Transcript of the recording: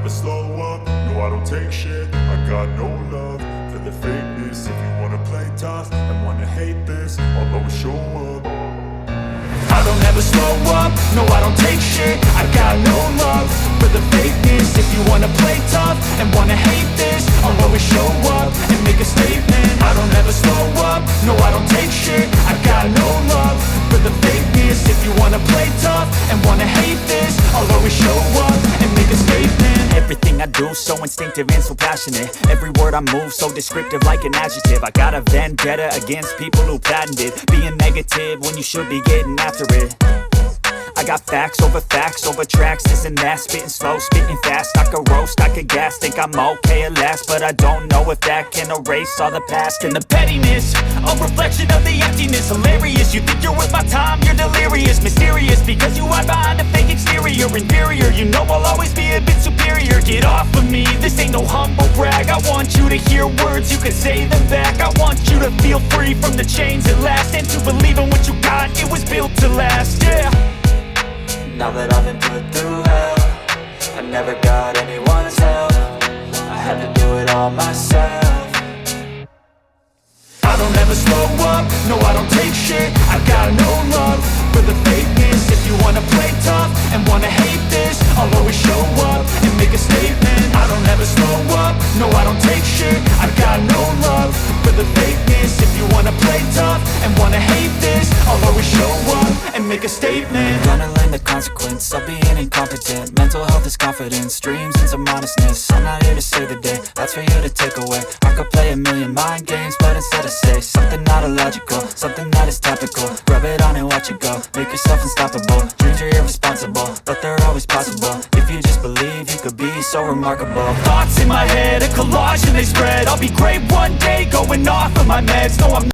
never slow up, no I don't take shit. I got no love for the fakeness. If you wanna play tough and wanna hate this, I'll always show up. I don't ever slow up, no I don't take shit. I got no love for the fakeness. If you wanna play tough and wanna hate this, I'll always show up and make a statement. I don't ever slow up, no I don't take shit. I got no love for the fakeness. If you wanna play tough and wanna hate this, I'll always show up and make a statement. Everything I do so instinctive and so passionate. Every word I move so descriptive like an adjective. I got a vendetta against people who patented being negative when you should be getting after it. I got facts over tracks, this and that. Spitting slow, spitting fast. I could roast, I could gas. Think I'm okay at last, but I don't know if that can erase all the past. And the pettiness, a reflection of the emptiness. Hilarious, you think you're worth my time, you're delirious. Mysterious, because you hide behind a fake exterior. Inferior, you know I'll always be a bit superior. Get off of me, this ain't no humble brag. I want you to hear words, you can say them back. I want you to feel free from the chains at last, and to believe in what you got, it was built to last, yeah. Now that I've been put through hell, I never got anyone's help. I had to do it all myself. I don't ever slow up, no I don't take shit. I got no love for the fakeness. If you wanna play tough and wanna hate this, I'll always show up and make a statement. I don't ever slow up, no I don't take shit. I got no love for the fakeness. If you wanna play tough and wanna hate this, I'll always show up and make a statement. Gonna learn the consequence of being incompetent. Mental health is confidence, dreams into modestness. I'm not here to save the day, that's for you to take away. I could play a million mind games, but instead I say something not illogical, something that is topical. Rub it on and watch it go, make yourself unstoppable. Dreams are irresponsible, but they're always possible. If you just believe, you could be so remarkable. Thoughts in my head, a collage and they spread. I'll be great one day, going off of my meds. No, I'm